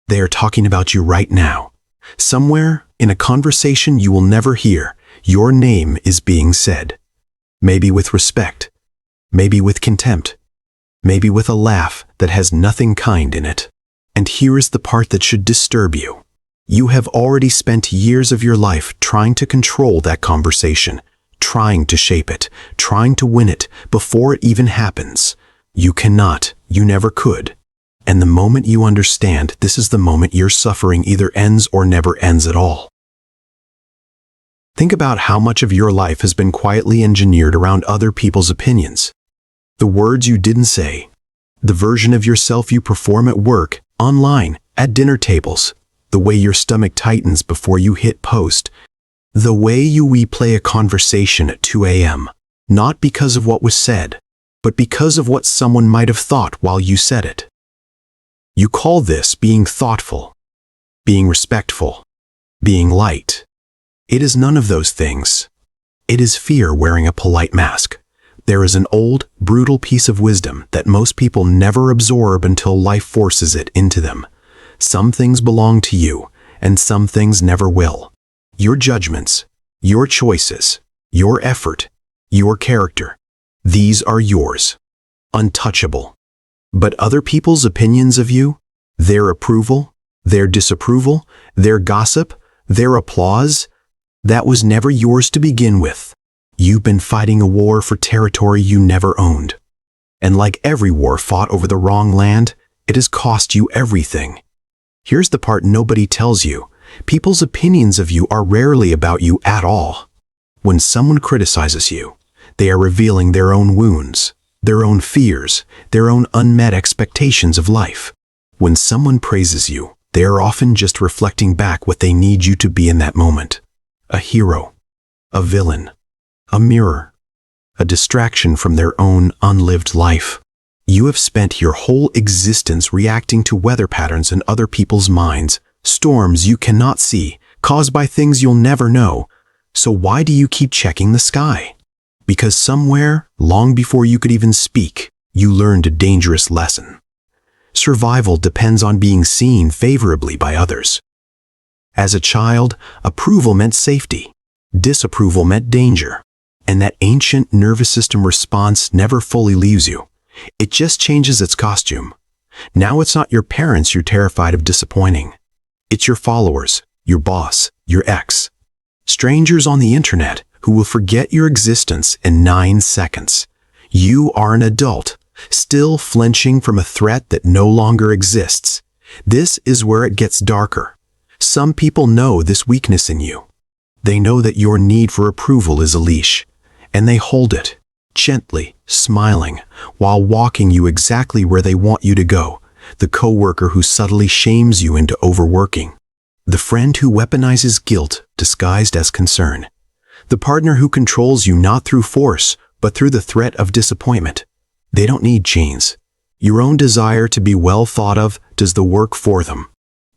They are talking about you right now. Somewhere, in a conversation you will never hear, your name is being said. Maybe with respect, maybe with contempt, maybe with a laugh that has nothing kind in it. And here is the part that should disturb you. You have already spent years of your life trying to control that conversation, trying to shape it, trying to win it before it even happens. You cannot, you never could. And the moment you understand, this is the moment your suffering either ends or never ends at all. Think about how much of your life has been quietly engineered around other people's opinions. The words you didn't say, the version of yourself you perform at work, online, at dinner tables, the way your stomach tightens before you hit post, the way you replay a conversation at 2 a.m., not because of what was said, but because of what someone might have thought while you said it. You call this being thoughtful, being respectful, being light. It is none of those things. It is fear wearing a polite mask. There is an old, brutal piece of wisdom that most people never absorb until life forces it into them. Some things belong to you, and some things never will. Your judgments, your choices, your effort, your character, these are yours, untouchable. But other people's opinions of you, their approval, their disapproval, their gossip, their applause, that was never yours to begin with. You've been fighting a war for territory you never owned. And like every war fought over the wrong land, it has cost you everything. Here's the part nobody tells you. People's opinions of you are rarely about you at all. When someone criticizes you, they are revealing their own wounds, their own fears, their own unmet expectations of life. When someone praises you, they are often just reflecting back what they need you to be in that moment. A hero, a villain, a mirror, a distraction from their own unlived life. You have spent your whole existence reacting to weather patterns in other people's minds, storms you cannot see, caused by things you'll never know. So why do you keep checking the sky? Because somewhere, long before you could even speak, you learned a dangerous lesson. Survival depends on being seen favorably by others. As a child, approval meant safety. Disapproval meant danger. And that ancient nervous system response never fully leaves you. It just changes its costume. Now it's not your parents you're terrified of disappointing. It's your followers, your boss, your ex. Strangers on the internet who will forget your existence in 9 seconds. You are an adult, still flinching from a threat that no longer exists. This is where it gets darker. Some people know this weakness in you. They know that your need for approval is a leash, and they hold it, gently, smiling, while walking you exactly where they want you to go. The coworker who subtly shames you into overworking. The friend who weaponizes guilt disguised as concern. The partner who controls you not through force, but through the threat of disappointment. They don't need chains. Your own desire to be well thought of does the work for them.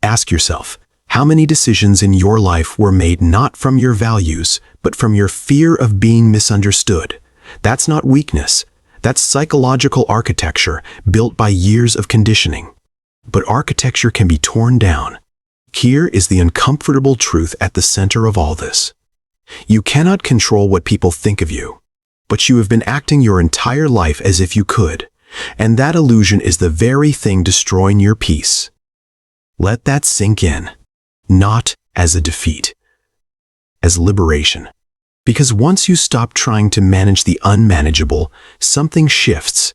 Ask yourself, how many decisions in your life were made not from your values, but from your fear of being misunderstood? That's not weakness. That's psychological architecture built by years of conditioning. But architecture can be torn down. Here is the uncomfortable truth at the center of all this. You cannot control what people think of you, but you have been acting your entire life as if you could, and that illusion is the very thing destroying your peace. Let that sink in, not as a defeat, as liberation. Because once you stop trying to manage the unmanageable, something shifts.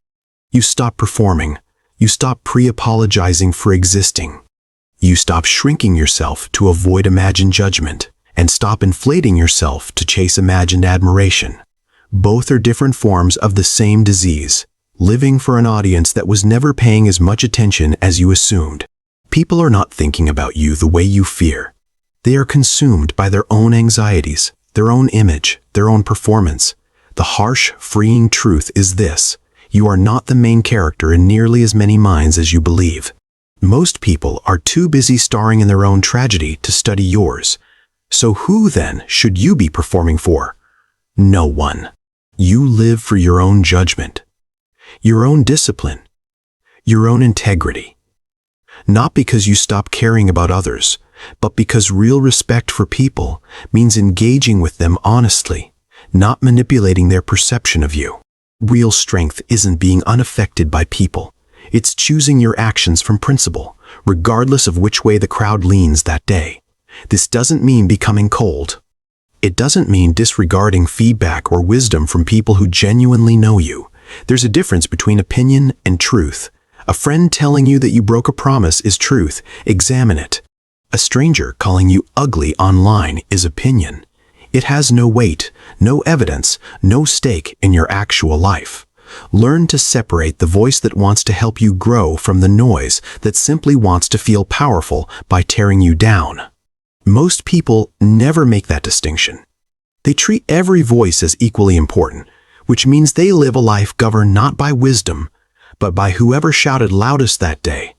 You stop performing. You stop pre-apologizing for existing. You stop shrinking yourself to avoid imagined judgment, and stop inflating yourself to chase imagined admiration. Both are different forms of the same disease, living for an audience that was never paying as much attention as you assumed. People are not thinking about you the way you fear. They are consumed by their own anxieties, their own image, their own performance. The harsh, freeing truth is this: you are not the main character in nearly as many minds as you believe. Most people are too busy starring in their own tragedy to study yours. So who then should you be performing for? No one. You live for your own judgment, your own discipline, your own integrity. Not because you stop caring about others, but because real respect for people means engaging with them honestly, not manipulating their perception of you. Real strength isn't being unaffected by people. It's choosing your actions from principle, regardless of which way the crowd leans that day. This doesn't mean becoming cold. It doesn't mean disregarding feedback or wisdom from people who genuinely know you. There's a difference between opinion and truth. A friend telling you that you broke a promise is truth. Examine it. A stranger calling you ugly online is opinion. It has no weight, no evidence, no stake in your actual life. Learn to separate the voice that wants to help you grow from the noise that simply wants to feel powerful by tearing you down. Most people never make that distinction. They treat every voice as equally important, which means they live a life governed not by wisdom, but by whoever shouted loudest that day.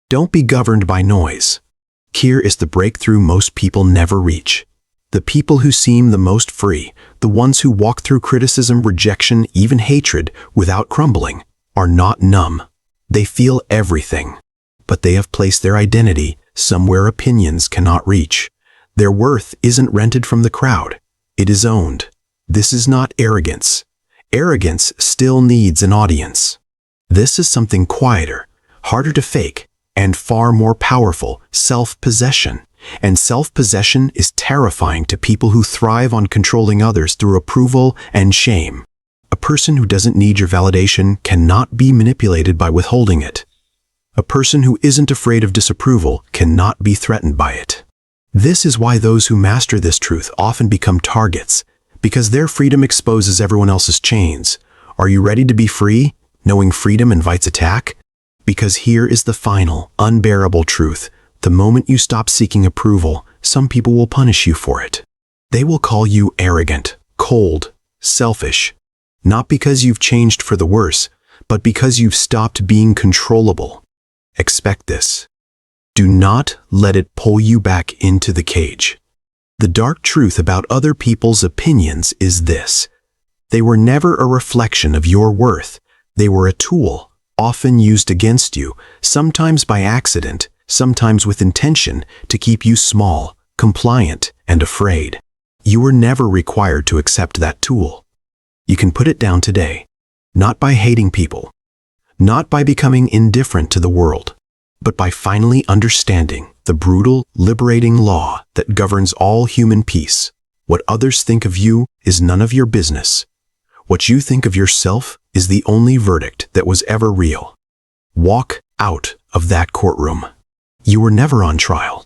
Don't be governed by noise. Here is the breakthrough most people never reach. The people who seem the most free, the ones who walk through criticism, rejection, even hatred without crumbling, are not numb. They feel everything, but they have placed their identity somewhere opinions cannot reach. Their worth isn't rented from the crowd. It is owned. This is not arrogance. Arrogance still needs an audience. This is something quieter, harder to fake, and far more powerful: self-possession. And self-possession is terrifying to people who thrive on controlling others through approval and shame. A person who doesn't need your validation cannot be manipulated by withholding it. A person who isn't afraid of disapproval cannot be threatened by it. This is why those who master this truth often become targets, because their freedom exposes everyone else's chains. Are you ready to be free, knowing freedom invites attack? Because here is the final, unbearable truth. The moment you stop seeking approval, some people will punish you for it. They will call you arrogant, cold, selfish, not because you've changed for the worse, but because you've stopped being controllable. Expect this. Do not let it pull you back into the cage. The dark truth about other people's opinions is this: they were never a reflection of your worth. They were a tool, often used against you, sometimes by accident, sometimes with intention, to keep you small, compliant, and afraid. You were never required to accept that tool. You can put it down today, not by hating people, not by becoming indifferent to the world, but by finally understanding the brutal, liberating law that governs all human peace. What others think of you is none of your business. What you think of yourself is the only verdict that was ever real. Walk out of that courtroom. You were never on trial.